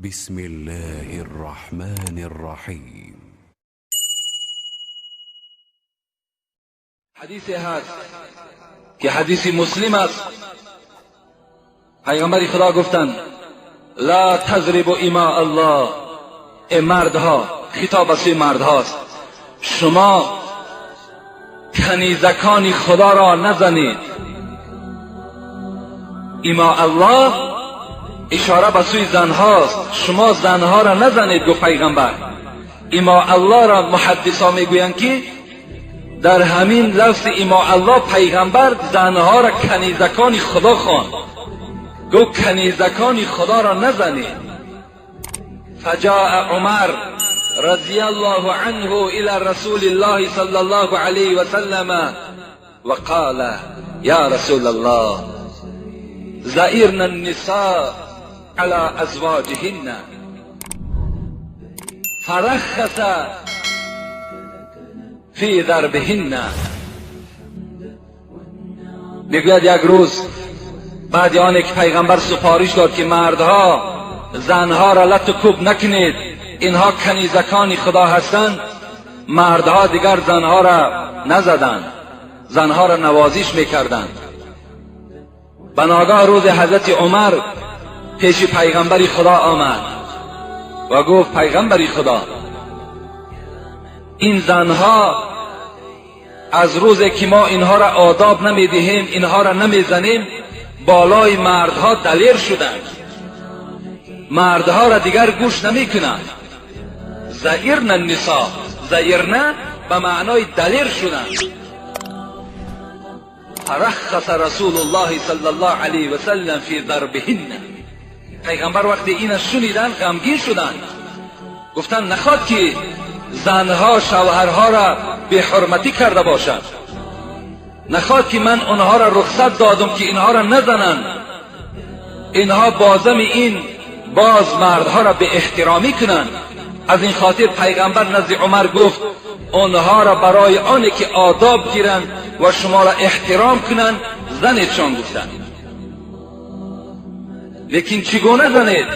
بسم الله الرحمن الرحیم. حدیثی هست که حدیثی مسلم است. پیامبر خدا گفتند لا تضربوا اماء الله. ای مردها، خطاب از مردهاست، شما کنیزکان خدا را نزنید. اماء الله اشاره به سوی زنهاست. شما زنها را نزنید. گفت پیغمبر. اماء الله را محدثا میگویند که در همین لفظ اماء الله پیغمبر زنها را کنیزکان خدا خواند. گفت کنیزکان خدا را نزنید. فجاء عمر رضی الله عنه الى رسول الله صلی الله علیه و سلم وقال یا رسول الله زائرنا النساء على ازواجهن فرخص فی ضربهن. میگوید یک روز بعد آنکه که پیغمبر سفارش داد که مردها زنها را لط و کوب نکنید، اینها کنیزکان خدا هستند، مردها دیگر زنها را نزدند، زنها را نوازش میکردند. بناگاه روز حضرت عمر پیش پیغمبر خدا آمد و گفت پیغمبر خدا، این زنها از روزی که ما اینها را آداب نمیدهیم، اینها را نمیزنیم، بالای مردها دلیر شدند، مردها را دیگر گوش نمیکنند. زائرنا النساء، زائرنا به معنای دلیر شدند. فرخص رسول الله صلی الله علیه و سلم فی ضربهن. پیغمبر وقتی این شنیدن غمگین شدند، گفتند نخواد که زنها شوهرها را به حرمتی کرده باشند، نخواد که من آنها را رخصت دادم که اینها را نزنند، اینها بازم این باز مردها را به احترامی کنند. از این خاطر پیغمبر نزد عمر گفت آنها را برای آنه که آداب گیرند و شما را احترام کنند زنیدشان گفتند. لیکن چگونه زنید؟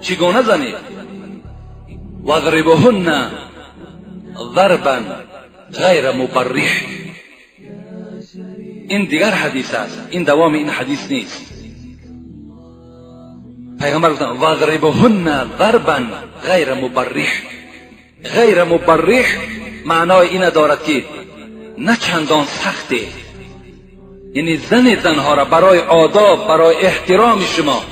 چگونه زنید؟ واضربوهن ضربا غیر مبرح. این دیگر حدیث است، این دوام این حدیث نیست. پیغمبر گفتن واضربوهن ضربا غیر مبرح. غیر مبرح معنای این دارد که نه چندان سخته، یعنی زنها را برای آداب، برای احترام شما.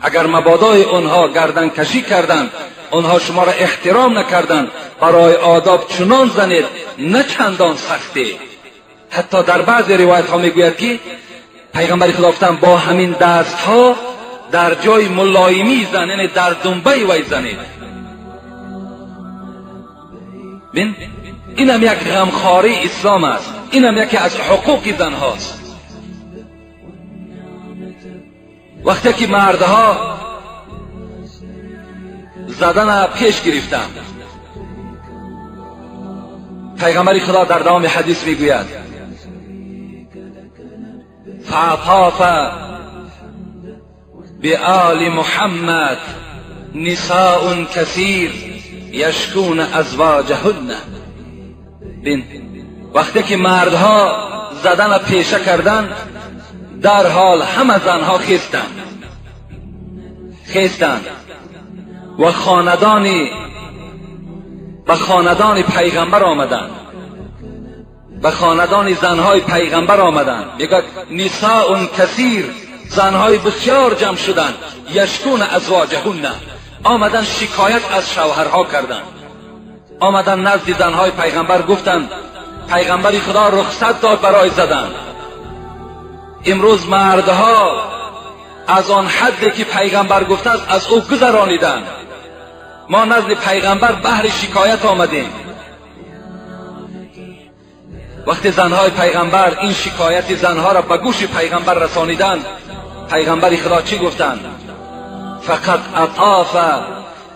اگر مبادای آنها گردن کشی کردند، آنها شما را احترام نکردند، برای آداب چنان زنید نه چندان سخته. حتی در بعض روایت ها میگوید که پیغمبر خدا گفتند با همین دست ها در جای ملایمی زن، یعنی در دنبه وی زنید. بین این هم یک غمخواری اسلام است، این هم یکی از حقوق زن هاست. وقتی که مردها زدن پیش گرفتن، پیغمبر خدا در دوام حدیث میگوید فاطاف بآل محمد نساء کثیر یشکون ازواجهن. بین وقتی که مردها زدن پیشه کردند، در حال همه زنها خیستند و به خاندان پیغمبر آمدند، به خاندان زنهای پیغمبر آمدند. میگه نساء کثیر، زنهای بسیار جمع شدند. یشکون ازواجهن، آمدن شکایت از شوهرها کردند، آمدن نزد زنهای پیغمبر گفتند پیغمبر خدا رخصت داد برای زدن. امروز مردها از آن حدی که پیغمبر گفته است از او گذرانیدند. ما نزد پیغمبر بهر شکایت آمدیم. وقتی زنهای پیغمبر این شکایت زنها را به گوش پیغمبر رسانیدند، پیغمبر خدا چی گفتند؟ فقط اطاف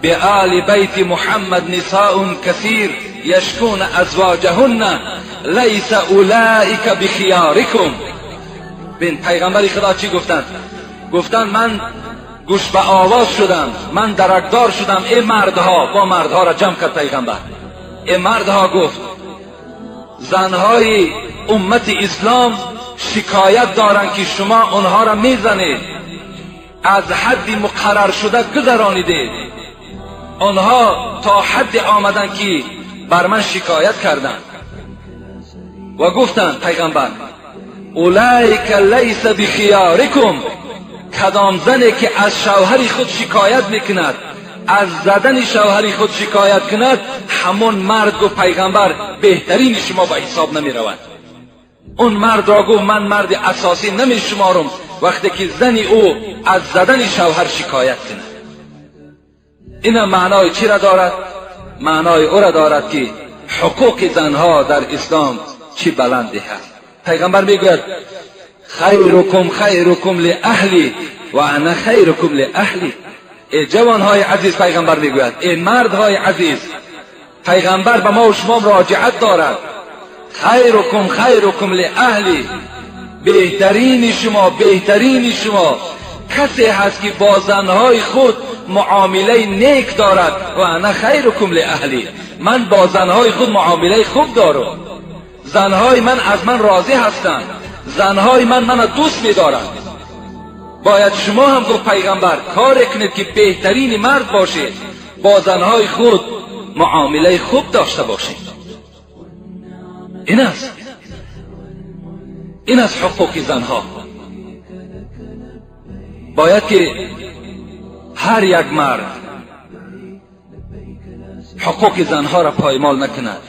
بآل بیت محمد نساء کثیر یشکون ازواجهن لیس اولئک بخیارکم. بین پیغمبر خدا چی گفتند؟ گفتند من گوش به آواز شدم، من درکدار شدم. ای مردها، با مردها را جمع کرد پیغمبر. ای مردها گفت، زنهای امت اسلام شکایت دارند که شما اونها را میزنید، از حدی مقرر شده گذرانیدید. آنها تا حد آمدن که بر من شکایت کردند و گفتند پیغمبر اولئک لیس بخیارکم، کدام زنی که از شوهر خود شکایت میکند، از زدن شوهر خود شکایت کند، همون مرد گفت پیغمبر بهترین شما به حساب نمی رود. اون مرد را گفت من مرد اساسی نمی شمارم وقتی که زنی او از زدن شوهر شکایت کند. این معنای چی را دارد؟ معنای او را دارد که حقوق زنها در اسلام چی بلندی هست. پیغمبر میگوید خیرکم خیرکم لاهلی و انا خیرکم لاهلی. ای جوانهای عزیز، پیغمبر میگوید ای مردهای عزیز، پیغمبر به ما و شما مراجعت دارد. خیرکم خیرکم لاهلی، بهترین شما بهترین شما کسی هست که با زنهای خود معامله نیک دارد. و انا خیرکم لاهلی، من با زنهای خود معامله خوب دارم. زنهای من از من راضی هستند، زنهای من دوست می‌دارند. باید شما هم گفت پیغمبر کار کنید که بهترین مرد باشید، با زنهای خود معامله خوب داشته باشید. این است حقوق زنها. باید که هر یک مرد حقوق زنها را پایمال نکند.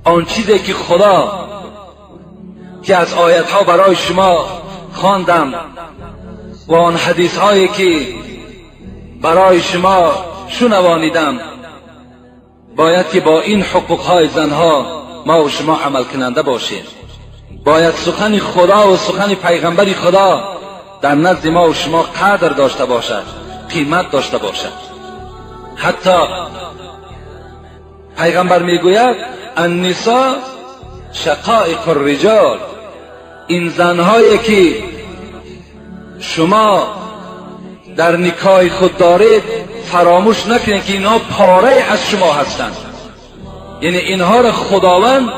آن چیزی که خدا که از آیتها برای شما خواندم و آن حدیث هایی که برای شما شنوانیدم، باید که با این حقوق های زنها ما و شما عمل کننده باشیم. باید سخن خدا و سخن پیغمبر خدا در نزد ما و شما قدر داشته باشد، قیمت داشته باشد. حتی پیغمبر میگوید النساء شقائق الرجال، این زنهایی که شما در نکاح خود دارید فراموش نکنید که اینها پاره از شما هستند. یعنی اینها را خداوند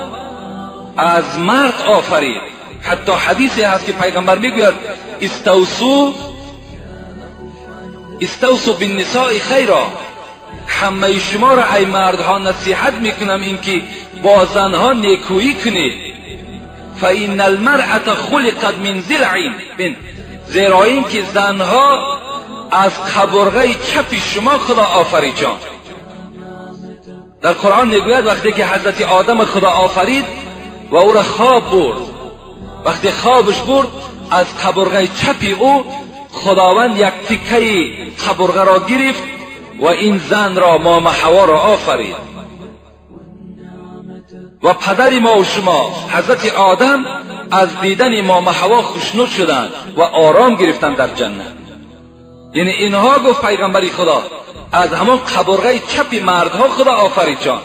از مرد آفرید. حتی حدیثی هست که پیغمبر میگوید استوصوا بالنساء خیرا، همه شما را ای مردها نصیحت میکنم اینکه با زنها نیکویی کنید. فإن المرأة خلقت من ضلع، زیرا اینکه زنها از قبرغه چپ شما خدا آفرید. جان در قرآن میگوید وقتی که حضرت آدم خدا آفرید و او را خواب برد، وقتی خوابش برد از قبرغه چپ او خداوند یک تکه قبرغه را گرفت و این زن را مام حوا را آفرید. و پدر ما و شما حضرت آدم از دیدن مام حوا خوشنود شدند و آرام گرفتند در جنت. یعنی اینها گفت پیغمبر خدا از همان قبرغه چپ مردها خدا آفرید. جان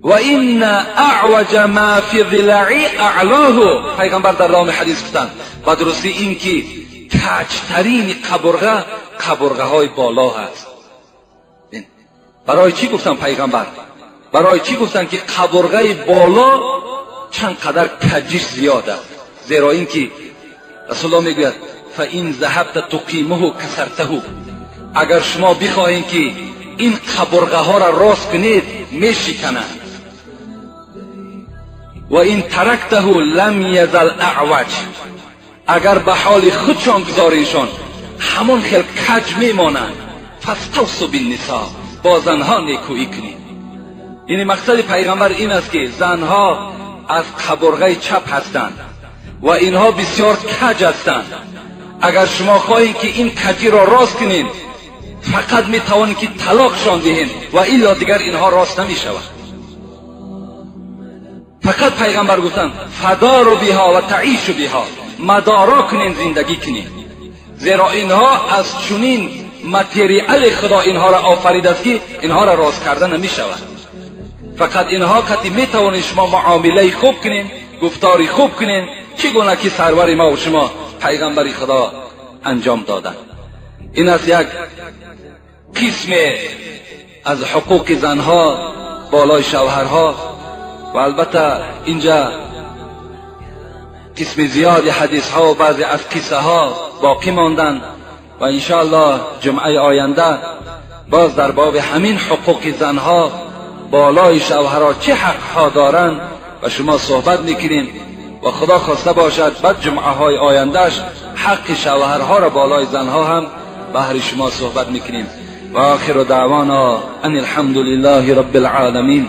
و این اعوج ما فی ضلعی اعلاه، پیغمبر در رام حدیث گفتند با درستی این که کجترین قبرغه های بالا هست. برای چی گفتن پیغمبر؟ برای چی گفتن که قبرغه بالا چند قدر کجش زیاده؟ زیرا این که رسول الله میگوید فإن ذهبت تقیمه کسرته، اگر شما بخواهید که این قبرغه ها را راست کنید میشکنند. و این ترکته لم یزل اعوج، اگر به حال خودشان گذاریشان همون خیل کج میمانند. فاستوصوا بالنساء، با زنها نیکویی کنید. یعنی مقصد پیغمبر این است که زنها از قبرغه چپ هستند و اینها بسیار کج هستند. اگر شما خواهید که این کجی را راست کنید فقط میتوانید که طلاقشان دهید و الا دیگر اینها راست نمیشود. فقط پیغمبر گفتند فداروا بها و تعیشوا بها، مدارا کنین، زندگی کنین. زیرا اینها از چنین متریال خدا اینها را آفریده است که اینها را راست کردن نمی شود. فقط اینها کتی می توانید شما معامله خوب کنین، گفتاری خوب کنین، چگونه که سرور ما و شما پیغمبر خدا انجام دادند. این است یک قسم از حقوق زنها بالای شوهرها. و البته اینجا قسم زیادی حدیث ها و بعضی از قصه ها باقی ماندن و انشاءالله جمعه آینده باز در باب همین حقوق زنها بالای شوهرها چه حق ها دارند و شما صحبت میکنیم و خدا خواسته باشد بعد جمعه های آیندهش حق شوهرها را بالای زنها هم بهر شما صحبت میکنیم. و آخر دعوانا ان الحمد لله رب العالمین.